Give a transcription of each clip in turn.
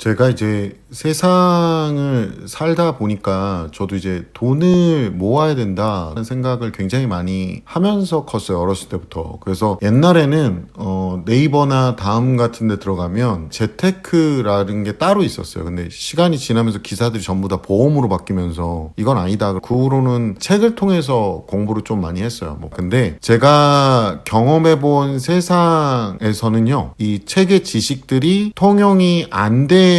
제가 이제 세상을 살다 보니까 저도 이제 돈을 모아야 된다는 생각을 굉장히 많이 하면서 컸어요. 어렸을 때부터. 그래서 옛날에는 네이버나 다음 같은 데 들어가면 재테크라는 게 따로 있었어요. 근데 시간이 지나면서 기사들이 전부 다 보험으로 바뀌면서 이건 아니다. 그 후로는 책을 통해서 공부를 좀 많이 했어요. 근데 제가 경험해본 세상에서는요, 이 책의 지식들이 통용이 안 되는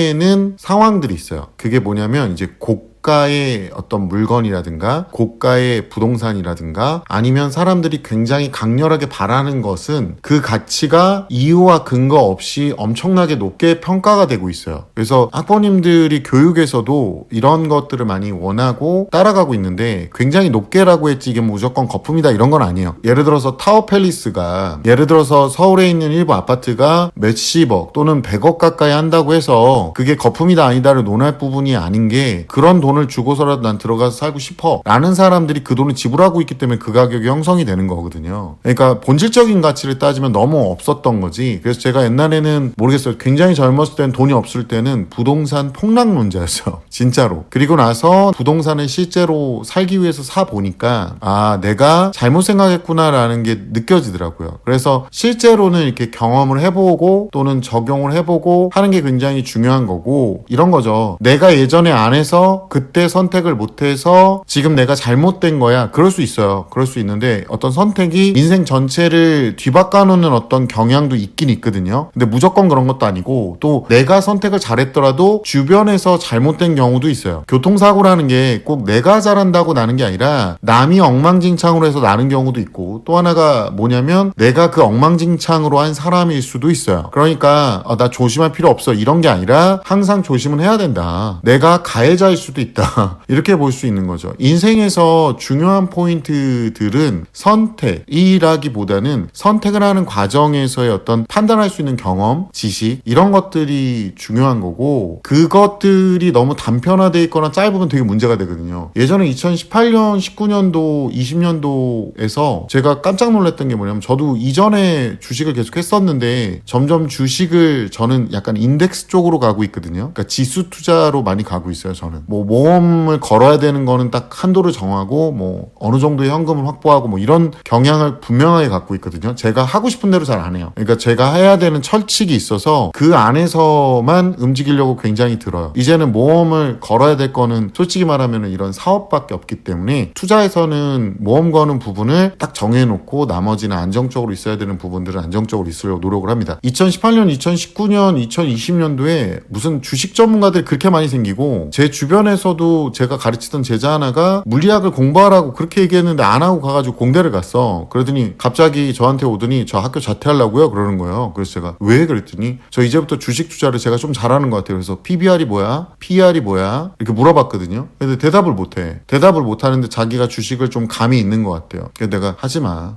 상황들이 있어요. 그게 뭐냐면 이제 고가의 어떤 물건이라든가 고가의 부동산이라든가 아니면 사람들이 굉장히 강렬하게 바라는 것은 그 가치가 이유와 근거 없이 엄청나게 높게 평가가 되고 있어요. 그래서 학부모님들이 교육에서도 이런 것들을 많이 원하고 따라가고 있는데 굉장히 높게라고 했지 이게 무조건 거품이다 이런 건 아니에요. 예를 들어서 타워팰리스가 예를 들어서 서울에 있는 일부 아파트가 몇십억 또는 100억 가까이 한다고 해서 그게 거품이다 아니다를 논할 부분이 아닌 게 그런 돈을 주고서라도 난 들어가서 살고 싶어 라는 사람들이 그 돈을 지불하고 있기 때문에 그 가격이 형성이 되는 거거든요. 그러니까 본질적인 가치를 따지면 너무 없었던 거지. 그래서 제가 옛날에는 모르겠어요. 굉장히 젊었을 때는 돈이 없을 때는 부동산 폭락론자였어요. 진짜로. 그리고 나서 부동산을 실제로 살기 위해서 사보니까 아 내가 잘못 생각했구나라는 게 느껴지더라고요. 그래서 실제로는 이렇게 경험을 해보고 또는 적용을 해보고 하는 게 굉장히 중요한 거고 이런 거죠. 내가 예전에 안 해서 그때 선택을 못해서 지금 내가 잘못된 거야. 그럴 수 있어요. 그럴 수 있는데 어떤 선택이 인생 전체를 뒤바꿔놓는 어떤 경향도 있긴 있거든요. 근데 무조건 그런 것도 아니고 또 내가 선택을 잘했더라도 주변에서 잘못된 경우도 있어요. 교통사고라는 게 꼭 내가 잘한다고 나는 게 아니라 남이 엉망진창으로 해서 나는 경우도 있고 또 하나가 뭐냐면 내가 그 엉망진창으로 한 사람일 수도 있어요. 그러니까 나 조심할 필요 없어 이런 게 아니라 항상 조심은 해야 된다. 내가 가해자일 수도 있다. 이렇게 볼 수 있는 거죠. 인생에서 중요한 포인트들은 선택이라기보다는 선택을 하는 과정에서의 어떤 판단할 수 있는 경험, 지식 이런 것들이 중요한 거고 그것들이 너무 단편화되어 있거나 짧으면 되게 문제가 되거든요. 예전에 2018년, 19년도, 20년도에서 제가 깜짝 놀랐던 게 뭐냐면 저도 이전에 주식을 계속 했었는데 점점 주식을 저는 약간 인덱스 쪽으로 가고 있거든요. 그러니까 지수 투자로 많이 가고 있어요. 저는 모험을 걸어야 되는 거는 딱 한도를 정하고 어느 정도의 현금을 확보하고 이런 경향을 분명하게 갖고 있거든요. 제가 하고 싶은 대로 잘 안 해요. 그러니까 제가 해야 되는 철칙이 있어서 그 안에서만 움직이려고 굉장히 들어요. 이제는 모험을 걸어야 될 거는 솔직히 말하면 이런 사업밖에 없기 때문에 투자에서는 모험 거는 부분을 딱 정해놓고 나머지는 안정적으로 있어야 되는 부분들은 안정적으로 있으려고 노력을 합니다. 2018년, 2019년, 2020년도에 무슨 주식 전문가들이 그렇게 많이 생기고 제 주변에서도 제가 가르치던 제자 하나가 물리학을 공부하라고 그렇게 얘기했는데 안 하고 가가지고 공대를 갔어. 그러더니 갑자기 저한테 오더니 저 학교 자퇴하려고요? 그러는 거예요. 그래서 제가 왜? 그랬더니 저 이제부터 주식 투자를 제가 좀 잘하는 것 같아요. 그래서 PBR이 뭐야? PER이 뭐야? 이렇게 물어봤거든요. 근데 대답을 못해. 대답을 못하는데 자기가 주식을 좀 감이 있는 것 같아요. 그래서 내가 하지 마.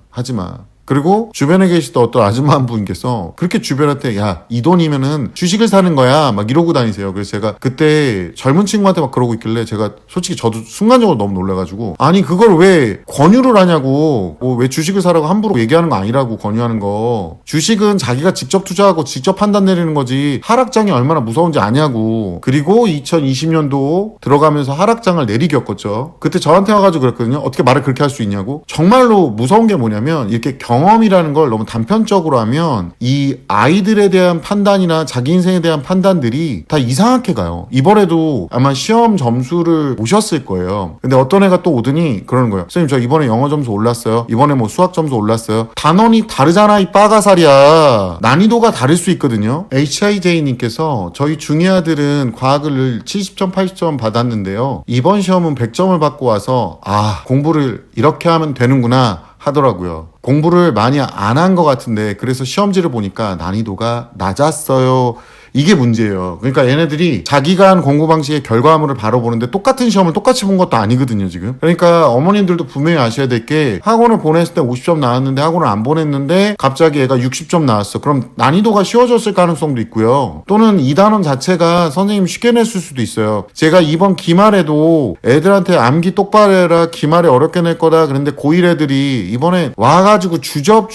그리고 주변에 계시던 어떤 아줌마 한 분께서 그렇게 주변한테 야, 이 돈이면은 주식을 사는 거야 막 이러고 다니세요. 그래서 제가 그때 젊은 친구한테 막 그러고 있길래 제가 솔직히 저도 순간적으로 너무 놀라가지고 아니 그걸 왜 권유를 하냐고 왜 주식을 사라고 함부로 얘기하는 거 아니라고 권유하는 거 주식은 자기가 직접 투자하고 직접 판단 내리는 거지 하락장이 얼마나 무서운지 아냐고. 그리고 2020년도 들어가면서 하락장을 내리겼겠죠. 그때 저한테 와가지고 그랬거든요. 어떻게 말을 그렇게 할 수 있냐고. 정말로 무서운 게 뭐냐면 이렇게 경험이라는 걸 너무 단편적으로 하면 이 아이들에 대한 판단이나 자기 인생에 대한 판단들이 다 이상하게 가요. 이번에도 아마 시험 점수를 보셨을 거예요. 근데 어떤 애가 또 오더니 그러는 거예요. 선생님 저 이번에 영어 점수 올랐어요. 이번에 수학 점수 올랐어요. 단원이 다르잖아 이 빠가살이야. 난이도가 다를 수 있거든요. HIJ님께서 저희 중이 아들은 과학을 70점 80점 받았는데요. 이번 시험은 100점을 받고 와서 공부를 이렇게 하면 되는구나 하더라고요. 공부를 많이 안 한 것 같은데 그래서 시험지를 보니까 난이도가 낮았어요. 이게 문제예요. 그러니까 얘네들이 자기가 한 공부 방식의 결과물을 바로 보는데 똑같은 시험을 똑같이 본 것도 아니거든요, 지금. 그러니까 어머님들도 분명히 아셔야 될 게 학원을 보냈을 때 50점 나왔는데 학원을 안 보냈는데 갑자기 애가 60점 나왔어. 그럼 난이도가 쉬워졌을 가능성도 있고요. 또는 이 단원 자체가 선생님 쉽게 냈을 수도 있어요. 제가 이번 기말에도 애들한테 암기 똑바로 해라, 기말에 어렵게 낼 거다 그런데 고1 애들이 이번에 와가지고 주접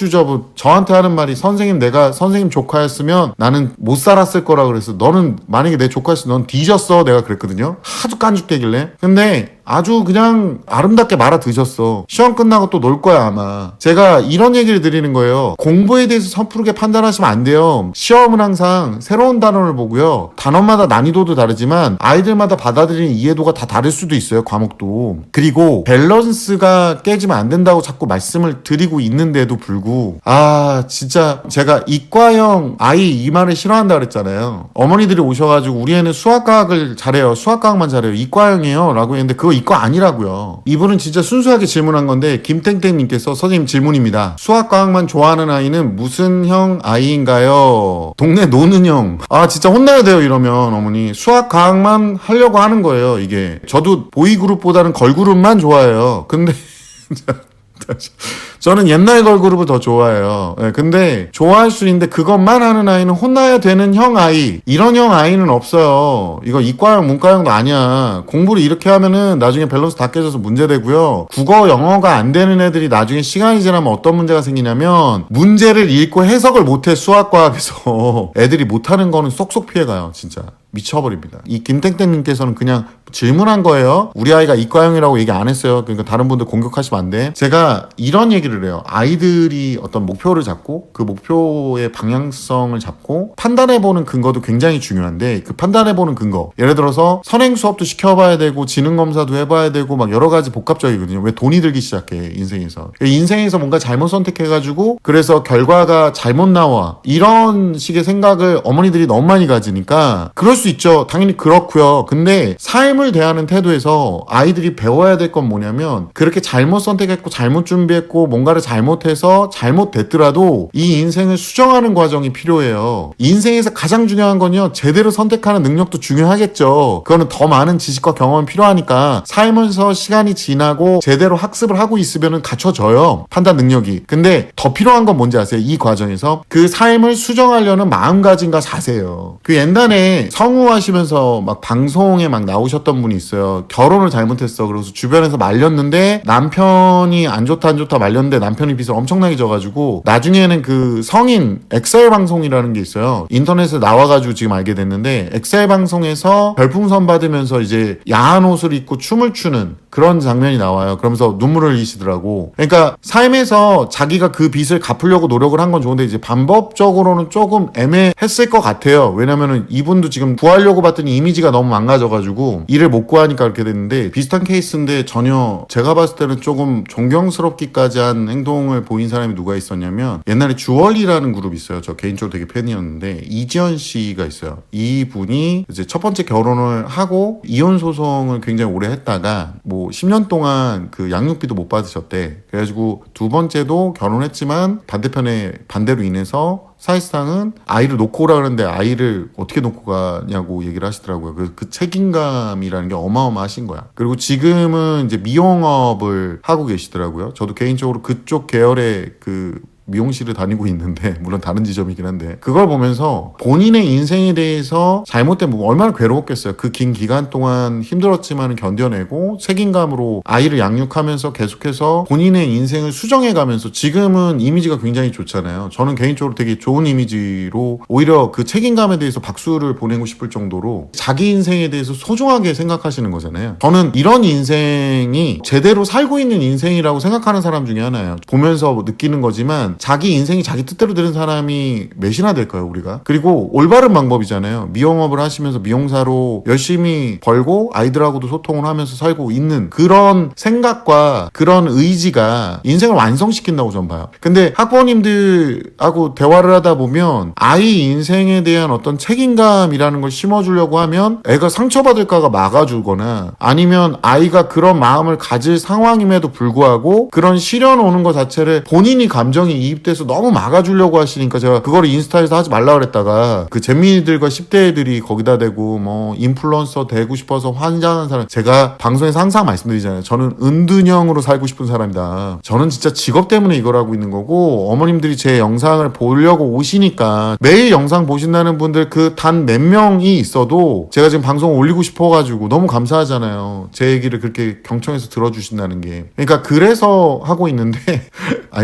저한테 하는 말이 선생님 내가 선생님 조카였으면 나는 못 살았을 될 거라 그랬어. 너는 만약에 내 조카였으면 넌 뒤졌어. 내가 그랬거든요. 하도 깐죽대길래. 근데 아주 그냥 아름답게 말아 드셨어. 시험 끝나고 또 놀 거야 아마. 제가 이런 얘기를 드리는 거예요. 공부에 대해서 섣부르게 판단하시면 안 돼요. 시험은 항상 새로운 단어를 보고요. 단어마다 난이도도 다르지만 아이들마다 받아들이는 이해도가 다 다를 수도 있어요. 과목도. 그리고 밸런스가 깨지면 안 된다고 자꾸 말씀을 드리고 있는데도 불구 진짜 제가 이과형 아이 이 말을 싫어한다 그랬잖아요. 어머니들이 오셔가지고 우리 애는 수학과학을 잘해요. 수학과학만 잘해요. 이과형이에요 라고 했는데 그거 이과 아니라고요. 이분은 진짜 순수하게 질문한 건데 김땡땡님께서 선생님 질문입니다. 수학과학만 좋아하는 아이는 무슨 형 아이인가요? 동네 노는 형. 진짜 혼나야 돼요 이러면 어머니. 수학과학만 하려고 하는 거예요 이게. 저도 보이그룹보다는 걸그룹만 좋아해요. 근데 저는 옛날 걸그룹을 더 좋아해요. 근데 좋아할 수 있는데 그것만 하는 아이는 혼나야 되는 형 아이. 이런 형 아이는 없어요. 이거 이과형 문과형도 아니야. 공부를 이렇게 하면은 나중에 밸런스 다 깨져서 문제되고요. 국어 영어가 안 되는 애들이 나중에 시간이 지나면 어떤 문제가 생기냐면 문제를 읽고 해석을 못해. 수학과학에서 애들이 못하는 거는 쏙쏙 피해가요 진짜. 미쳐버립니다. 이 김땡땡님께서는 그냥 질문한 거예요. 우리 아이가 이과형이라고 얘기 안 했어요. 그러니까 다른 분들 공격하시면 안 돼. 제가 이런 얘기를 해요. 아이들이 어떤 목표를 잡고 그 목표의 방향성을 잡고 판단해보는 근거도 굉장히 중요한데 그 판단해보는 근거. 예를 들어서 선행 수업도 시켜봐야 되고 지능검사도 해봐야 되고 막 여러 가지 복합적이거든요. 왜 돈이 들기 시작해 인생에서. 인생에서 뭔가 잘못 선택해가지고 그래서 결과가 잘못 나와. 이런 식의 생각을 어머니들이 너무 많이 가지니까 그럴 수 있죠. 당연히 그렇고요. 근데 삶을 대하는 태도에서 아이들이 배워야 될 건 뭐냐면 그렇게 잘못 선택했고 잘못 준비했고 뭔가를 잘못해서 잘못됐더라도 이 인생을 수정하는 과정이 필요해요. 인생에서 가장 중요한 건요. 제대로 선택하는 능력도 중요하겠죠. 그거는 더 많은 지식과 경험이 필요하니까 살면서 시간이 지나고 제대로 학습을 하고 있으면 갖춰져요. 판단 능력이. 근데 더 필요한 건 뭔지 아세요? 이 과정에서 그 삶을 수정하려는 마음가짐과 자세예요. 그 옛날에 성우하시면서 막 방송에 막 나오셨던 분이 있어요. 결혼을 잘못했어. 그래서 주변에서 말렸는데 남편이 안 좋다 말렸는데 남편이 빚을 엄청나게 져가지고 나중에는 그 성인 엑셀 방송이라는 게 있어요. 인터넷에 나와가지고 지금 알게 됐는데 엑셀 방송에서 별풍선 받으면서 이제 야한 옷을 입고 춤을 추는 그런 장면이 나와요. 그러면서 눈물을 흘리시더라고. 그러니까 삶에서 자기가 그 빚을 갚으려고 노력을 한 건 좋은데 이제 방법적으로는 조금 애매했을 것 같아요. 왜냐면은 이분도 지금 구하려고 봤더니 이미지가 너무 망가져가지고 일을 못 구하니까 그렇게 됐는데 비슷한 케이스인데 전혀 제가 봤을 때는 조금 존경스럽기까지 한 행동을 보인 사람이 누가 있었냐면 옛날에 주얼리라는 그룹이 있어요. 저 개인적으로 되게 팬이었는데 이지연 씨가 있어요. 이분이 이제 첫 번째 결혼을 하고 이혼 소송을 굉장히 오래 했다가 뭐 10년 동안 그 양육비도 못 받으셨대. 그래가지고 두 번째도 결혼했지만 반대편의 반대로 인해서 사실상은 아이를 놓고 오라 그러는데 아이를 어떻게 놓고 가냐고 얘기를 하시더라고요. 그 책임감이라는 게 어마어마하신 거야. 그리고 지금은 이제 미용업을 하고 계시더라고요. 저도 개인적으로 그쪽 계열의 그 미용실을 다니고 있는데 물론 다른 지점이긴 한데 그걸 보면서 본인의 인생에 대해서 잘못된 부분 얼마나 괴로웠겠어요. 그 긴 기간 동안 힘들었지만 견뎌내고 책임감으로 아이를 양육하면서 계속해서 본인의 인생을 수정해가면서 지금은 이미지가 굉장히 좋잖아요. 저는 개인적으로 되게 좋은 이미지로 오히려 그 책임감에 대해서 박수를 보내고 싶을 정도로 자기 인생에 대해서 소중하게 생각하시는 거잖아요. 저는 이런 인생이 제대로 살고 있는 인생이라고 생각하는 사람 중에 하나예요. 보면서 느끼는 거지만 자기 인생이 자기 뜻대로 되는 사람이 몇이나 될까요 우리가? 그리고 올바른 방법이잖아요. 미용업을 하시면서 미용사로 열심히 벌고 아이들하고도 소통을 하면서 살고 있는 그런 생각과 그런 의지가 인생을 완성시킨다고 저는 봐요. 근데 학부모님들하고 대화를 하다 보면 아이 인생에 대한 어떤 책임감이라는 걸 심어주려고 하면 애가 상처받을까가 막아주거나 아니면 아이가 그런 마음을 가질 상황임에도 불구하고 그런 시련 오는 것 자체를 본인이 감정이 이입돼서 너무 막아주려고 하시니까 제가 그거를 인스타에서 하지 말라 그랬다가 그 잼민이들과 10대 애들이 거기다 대고 뭐 인플루언서 되고 싶어서 환장하는 사람 제가 방송에서 항상 말씀드리잖아요. 저는 은둔형으로 살고 싶은 사람이다. 저는 진짜 직업 때문에 이걸 하고 있는 거고 어머님들이 제 영상을 보려고 오시니까 매일 영상 보신다는 분들 그 단 몇 명이 있어도 제가 지금 방송 올리고 싶어가지고 너무 감사하잖아요. 제 얘기를 그렇게 경청해서 들어주신다는 게. 그러니까 그래서 하고 있는데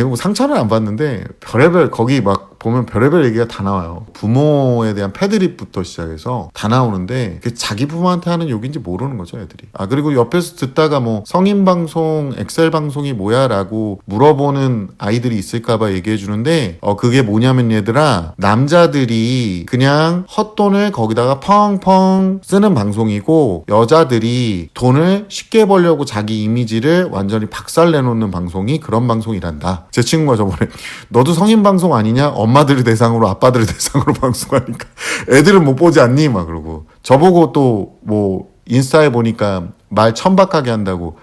뭐 상처는 안 받는데 별의별 거기 막 보면 별의별 얘기가 다 나와요. 부모에 대한 패드립부터 시작해서 다 나오는데 그게 자기 부모한테 하는 욕인지 모르는 거죠, 애들이. 그리고 옆에서 듣다가 뭐 성인 방송, 엑셀 방송이 뭐야 라고 물어보는 아이들이 있을까봐 얘기해 주는데 그게 뭐냐면 얘들아, 남자들이 그냥 헛돈을 거기다가 펑펑 쓰는 방송이고 여자들이 돈을 쉽게 벌려고 자기 이미지를 완전히 박살내놓는 방송이 그런 방송이란다. 제 친구가 저번에 너도 성인 방송 아니냐? 엄마들을 대상으로 아빠들을 대상으로 방송하니까 애들은 못 보지 않니? 막 그러고 저보고 또 뭐 인스타에 보니까 말 천박하게 한다고.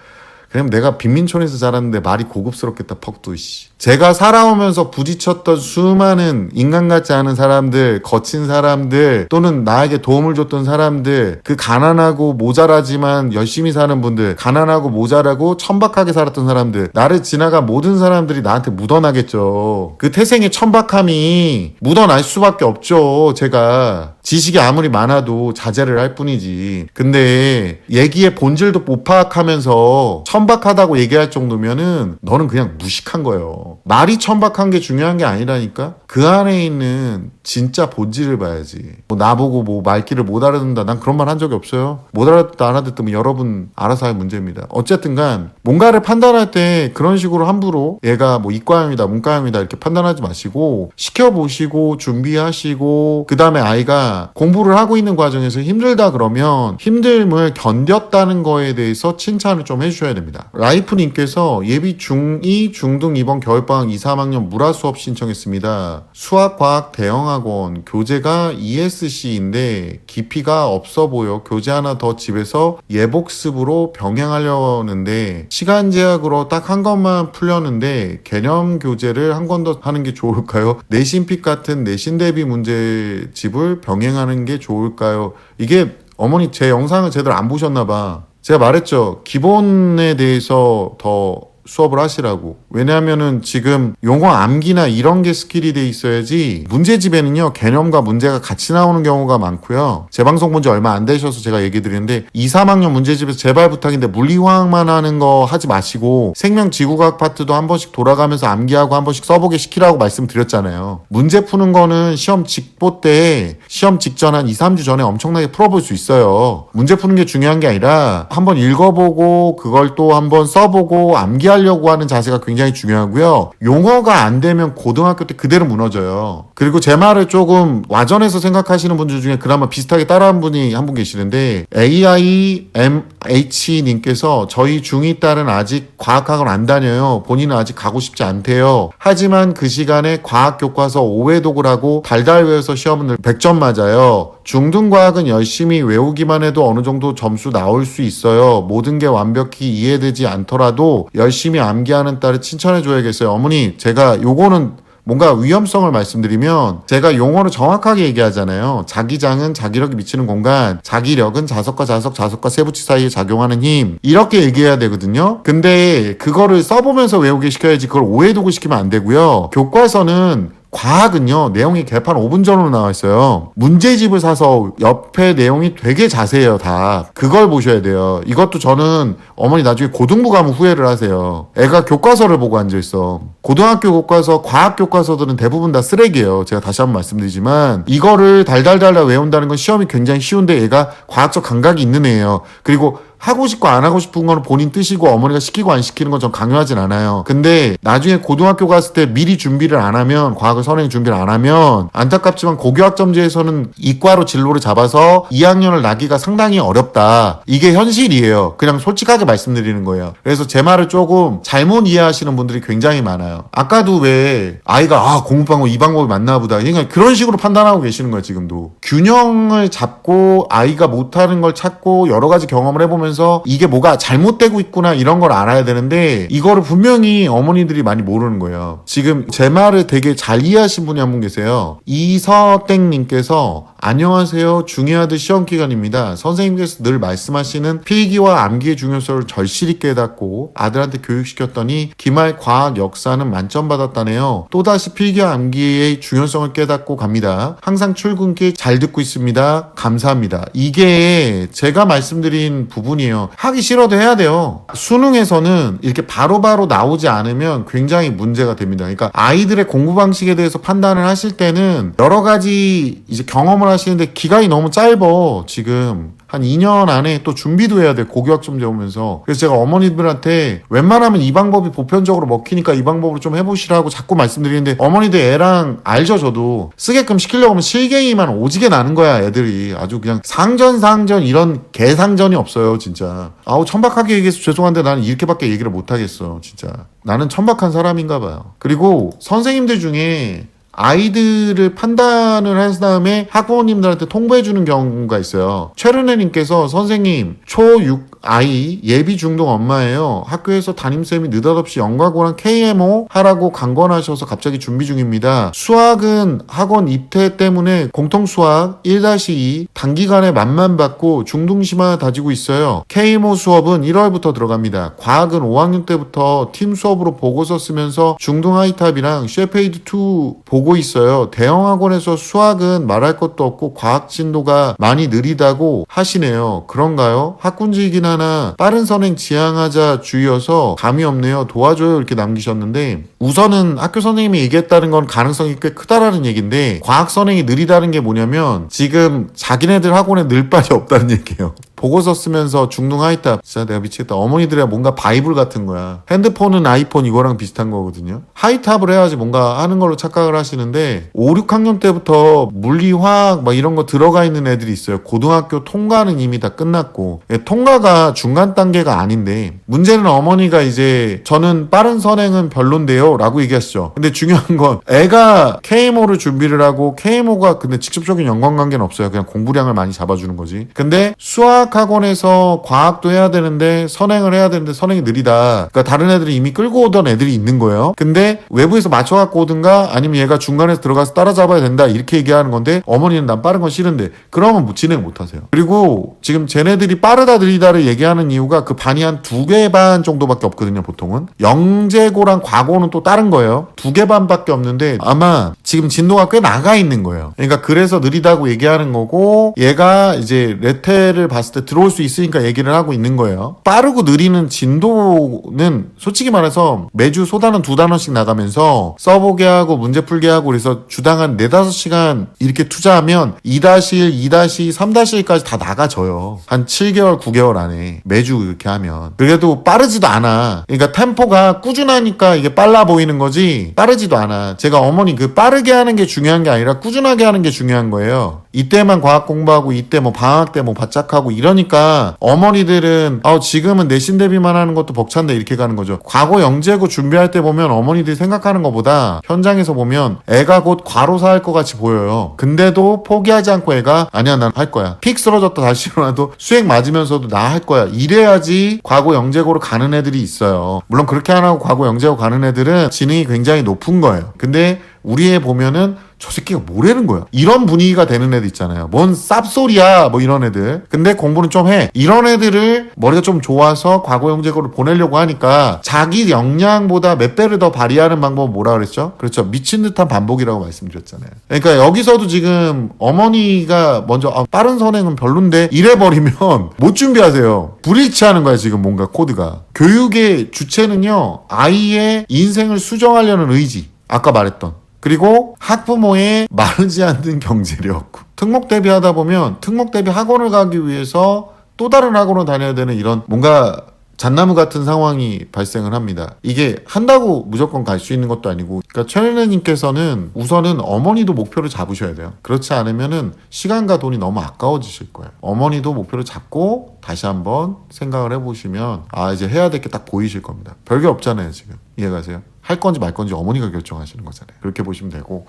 그럼 내가 빈민촌에서 자랐는데 말이 고급스럽겠다 퍽도 씨. 제가 살아오면서 부딪혔던 수많은 인간 같지 않은 사람들, 거친 사람들, 또는 나에게 도움을 줬던 사람들, 그 가난하고 모자라지만 열심히 사는 분들, 가난하고 모자라고 천박하게 살았던 사람들, 나를 지나간 모든 사람들이 나한테 묻어나겠죠. 그 태생의 천박함이 묻어날 수밖에 없죠. 제가 지식이 아무리 많아도 자제를 할 뿐이지. 근데 얘기의 본질도 못 파악하면서 천박하다고 얘기할 정도면은 너는 그냥 무식한 거예요. 말이 천박한 게 중요한 게 아니라니까. 그 안에 있는 진짜 본질을 봐야지. 뭐 나보고 뭐 말귀를 못 알아듣는다, 난 그런 말 한 적이 없어요. 못 알아듣다 안 알아듣으면 여러분 알아서 할 문제입니다. 어쨌든간 뭔가를 판단할 때 그런 식으로 함부로 얘가 뭐 이과형이다 문과형이다 이렇게 판단하지 마시고 시켜보시고 준비하시고, 그 다음에 아이가 공부를 하고 있는 과정에서 힘들다 그러면 힘듦을 견뎠다는 거에 대해서 칭찬을 좀 해주셔야 됩니다. 라이프님께서 예비 중2 중등 이번 겨울방학 2, 3학년 물화 수업 신청했습니다. 수학, 과학, 대형학원, 교재가 ESC인데 깊이가 없어 보여 교재 하나 더 집에서 예복습으로 병행하려는데 시간 제약으로 딱 한 것만 풀려는데 개념 교재를 한 권 더 하는 게 좋을까요? 내신픽 같은 내신 대비 문제집을 병행하는 게 좋을까요? 이게 어머니 제 영상을 제대로 안 보셨나 봐. 제가 말했죠. 기본에 대해서 더 수업을 하시라고. 왜냐하면은 지금 용어 암기나 이런 게 스킬이 돼 있어야지, 문제집에는요 개념과 문제가 같이 나오는 경우가 많고요. 제 방송 본 지 얼마 안 되셔서 제가 얘기 드리는데 2, 3학년 문제집에서 제발 부탁인데 물리화학만 하는 거 하지 마시고 생명지구과학 파트도 한 번씩 돌아가면서 암기하고 한 번씩 써보게 시키라고 말씀드렸잖아요. 문제 푸는 거는 시험 직보 때 시험 직전 한 2, 3주 전에 엄청나게 풀어볼 수 있어요. 문제 푸는 게 중요한 게 아니라 한번 읽어보고 그걸 또 한번 써보고 암기하려고 하는 자세가 굉장히 중요하고요. 용어가 안 되면 고등학교 때 그대로 무너져요. 그리고 제 말을 조금 와전해서 생각하시는 분들 중에 그나마 비슷하게 따라한 분이 한 분 계시는데, AIMH님께서 저희 중2 딸은 아직 과학학원 안 다녀요. 본인은 아직 가고 싶지 않대요. 하지만 그 시간에 과학교과서 5회독을 하고 달달 외워서 시험은 100점 맞아요. 중등과학은 열심히 외우기만 해도 어느 정도 점수 나올 수 있어요. 모든 게 완벽히 이해되지 않더라도 열심히 암기하는 딸을 칭찬해줘야겠어요. 어머니, 제가 요거는 뭔가 위험성을 말씀드리면, 제가 용어를 정확하게 얘기하잖아요. 자기장은 자기력이 미치는 공간, 자기력은 자석과 자석, 자석과 세부치 사이에 작용하는 힘, 이렇게 얘기해야 되거든요. 근데 그거를 써보면서 외우게 시켜야지 그걸 오해독을 시키면 안 되고요. 교과서는 과학은요 내용이 개판 5분 전으로 나와 있어요. 문제집을 사서 옆에 내용이 되게 자세해요. 다 그걸 보셔야 돼요. 이것도 저는 어머니 나중에 고등부 가면 후회를 하세요. 애가 교과서를 보고 앉아있어. 고등학교 교과서, 과학 교과서들은 대부분 다 쓰레기예요. 제가 다시 한번 말씀드리지만 이거를 달달달달 외운다는 건 시험이 굉장히 쉬운데 얘가 과학적 감각이 있는 애예요. 그리고 하고 싶고 안 하고 싶은 거는 본인 뜻이고 어머니가 시키고 안 시키는 건 전 강요하진 않아요. 근데 나중에 고등학교 갔을 때 미리 준비를 안 하면, 과학을 선행 준비를 안 하면 안타깝지만 고교학점제에서는 이과로 진로를 잡아서 2학년을 나기가 상당히 어렵다. 이게 현실이에요. 그냥 솔직하게 말씀드리는 거예요. 그래서 제 말을 조금 잘못 이해하시는 분들이 굉장히 많아요. 아까도 왜 아이가 공부 방법 이 방법이 맞나 보다, 그러니까 그런 식으로 판단하고 계시는 거예요. 지금도 균형을 잡고 아이가 못하는 걸 찾고 여러 가지 경험을 해보면 이게 뭐가 잘못되고 있구나 이런 걸 알아야 되는데, 이거를 분명히 어머니들이 많이 모르는 거예요. 지금 제 말을 되게 잘 이해하신 분이 한 분 계세요. 이서땡님께서 안녕하세요. 중2아들 시험기간입니다. 선생님께서 늘 말씀하시는 필기와 암기의 중요성을 절실히 깨닫고 아들한테 교육시켰더니 기말 과학 역사는 만점 받았다네요. 또다시 필기와 암기의 중요성을 깨닫고 갑니다. 항상 출근길 잘 듣고 있습니다. 감사합니다. 이게 제가 말씀드린 부분이에요. 하기 싫어도 해야 돼요. 수능에서는 이렇게 바로바로 나오지 않으면 굉장히 문제가 됩니다. 그러니까 아이들의 공부 방식에 대해서 판단을 하실 때는 여러 가지 이제 경험을 하시는데 기간이 너무 짧어. 지금 한 2년 안에 또 준비도 해야 돼. 고교학점제 오면서. 그래서 제가 어머니들한테 웬만하면 이 방법이 보편적으로 먹히니까 이 방법으로 좀 해보시라고 자꾸 말씀드리는데, 어머니들 애랑 알죠. 저도 쓰게끔 시키려고 하면 실갱이만 오지게 나는 거야. 애들이 아주 그냥 상전 이런 개상전이 없어요. 진짜 아우 천박하게 얘기해서 죄송한데 나는 이렇게밖에 얘기를 못하겠어. 진짜 나는 천박한 사람인가 봐요. 그리고 선생님들 중에 아이들을 판단을 한 다음에 학부모님들한테 통보해주는 경우가 있어요. 최르네님께서 선생님 초6 아이 예비 중등 엄마예요. 학교에서 담임쌤이 느닷없이 영과고랑 KMO 하라고 강권하셔서 갑자기 준비 중입니다. 수학은 학원 입퇴 때문에 공통수학 1-2 단기간에 만만 받고 중등심화 다지고 있어요. KMO 수업은 1월부터 들어갑니다. 과학은 5학년 때부터 팀 수업으로 보고서 쓰면서 중등 하이탑이랑 쉐페이드2 보고 있어요. 대형 학원에서 수학은 말할 것도 없고 과학 진도가 많이 느리다고 하시네요. 그런가요? 학군지이긴 하나 빠른 선행 지향하자 주의여서 감이 없네요. 도와줘요. 이렇게 남기셨는데, 우선은 학교 선생님이 얘기했다는 건 가능성이 꽤 크다라는 얘기인데, 과학 선행이 느리다는 게 뭐냐면 지금 자기네들 학원에 늘 바이 없다는 얘기예요. 보고서 쓰면서 중등 하이탑. 진짜 내가 미치겠다. 어머니들이야 뭔가 바이블 같은 거야. 핸드폰은 아이폰 이거랑 비슷한 거거든요. 하이탑을 해야지 뭔가 하는 걸로 착각을 하시는데, 5, 6학년 때부터 물리, 화학 막 이런 거 들어가 있는 애들이 있어요. 고등학교 통과는 이미 다 끝났고. 통과가 중간 단계가 아닌데, 문제는 어머니가 이제 저는 빠른 선행은 별론데요 라고 얘기하시죠. 근데 중요한 건 애가 KMO를 준비를 하고, KMO가 근데 직접적인 연관관계는 없어요. 그냥 공부량을 많이 잡아주는 거지. 근데 수학 학원에서 과학도 해야 되는데 선행을 해야 되는데 선행이 느리다. 그러니까 다른 애들이 이미 끌고 오던 애들이 있는 거예요. 근데 외부에서 맞춰갖고 오든가 아니면 얘가 중간에서 들어가서 따라잡아야 된다 이렇게 얘기하는 건데, 어머니는 난 빠른 건 싫은데 그러면 뭐 진행 못하세요. 그리고 지금 쟤네들이 빠르다 느리다를 얘기하는 이유가 그 반이 한 2개 반 정도밖에 없거든요. 보통은 영재고랑 과고는 또 다른 거예요. 2개 반밖에 없는데 아마 지금 진도가 꽤 나가 있는 거예요. 그러니까 그래서 느리다고 얘기하는 거고, 얘가 이제 레테를 봤을 때 들어올 수 있으니까 얘기를 하고 있는 거예요. 빠르고 느리는 진도는 솔직히 말해서 매주 소단원 2단원씩 나가면서 써보게 하고 문제 풀게 하고 그래서 주당 한 4-5시간 이렇게 투자하면 2-1, 2-2, 3-1까지 다 나가져요. 한 7개월, 9개월 안에 매주 이렇게 하면. 그래도 빠르지도 않아. 그러니까 템포가 꾸준하니까 이게 빨라 보이는 거지 빠르지도 않아. 제가 어머니 그 빠르게 하는 게 중요한 게 아니라 꾸준하게 하는 게 중요한 거예요. 이때만 과학 공부하고 이때 뭐 방학 때 뭐 바짝하고 이러니까 어머니들은 지금은 내신 대비만 하는 것도 벅찬데 이렇게 가는 거죠. 과거 영재고 준비할 때 보면 어머니들이 생각하는 것보다 현장에서 보면 애가 곧 과로사 할 것 같이 보여요. 근데도 포기하지 않고 애가 아니야 난 할 거야. 픽 쓰러졌다 다시 일어나도 수행 맞으면서도 나 할 거야. 이래야지 과거 영재고로 가는 애들이 있어요. 물론 그렇게 안 하고 과거 영재고 가는 애들은 지능이 굉장히 높은 거예요. 근데 우리 애 보면은 저 새끼가 뭐라는 거야. 이런 분위기가 되는 애들 있잖아요. 뭔 쌉소리야 뭐 이런 애들. 근데 공부는 좀 해. 이런 애들을 머리가 좀 좋아서 과거 영재고를 보내려고 하니까 자기 역량보다 몇 배를 더 발휘하는 방법은 뭐라 그랬죠? 그렇죠. 미친 듯한 반복이라고 말씀드렸잖아요. 그러니까 여기서도 지금 어머니가 먼저 빠른 선행은 별론데 이래버리면 못 준비하세요. 불일치하는 거야 지금 뭔가 코드가. 교육의 주체는요, 아이의 인생을 수정하려는 의지. 아까 말했던. 그리고 학부모의 마르지 않는 경제력. 특목 대비하다 보면 특목 대비 학원을 가기 위해서 또 다른 학원을 다녀야 되는 이런 뭔가 잣나무 같은 상황이 발생을 합니다. 이게 한다고 무조건 갈 수 있는 것도 아니고, 그러니까 최연애님께서는 우선은 어머니도 목표를 잡으셔야 돼요. 그렇지 않으면은 시간과 돈이 너무 아까워지실 거예요. 어머니도 목표를 잡고 다시 한번 생각을 해보시면 이제 해야 될 게 딱 보이실 겁니다. 별게 없잖아요 지금. 이해가세요? 할 건지 말 건지 어머니가 결정하시는 거잖아요. 그렇게 보시면 되고,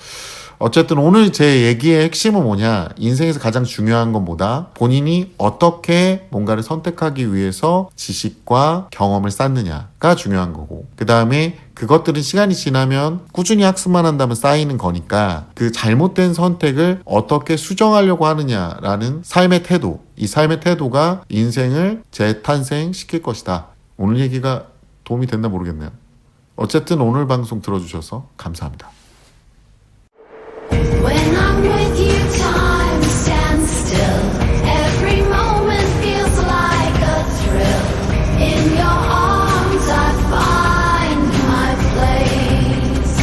어쨌든 오늘 제 얘기의 핵심은 뭐냐, 인생에서 가장 중요한 건 뭐다, 본인이 어떻게 뭔가를 선택하기 위해서 지식과 경험을 쌓느냐가 중요한 거고, 그 다음에 그것들은 시간이 지나면 꾸준히 학습만 한다면 쌓이는 거니까 그 잘못된 선택을 어떻게 수정하려고 하느냐라는 삶의 태도, 이 삶의 태도가 인생을 재탄생시킬 것이다. 오늘 얘기가 도움이 됐나 모르겠네요. 어쨌든 오늘 방송 들어주셔서 감사합니다. When I'm with you, time stands still. Every moment feels like a thrill. In your arms, I find my place.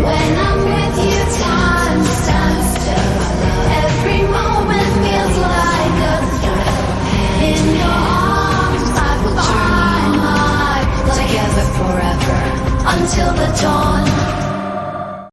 When I'm with you, time stands still. Every moment feels like a thrill. In your arms, I find my place. Together forever until the dawn.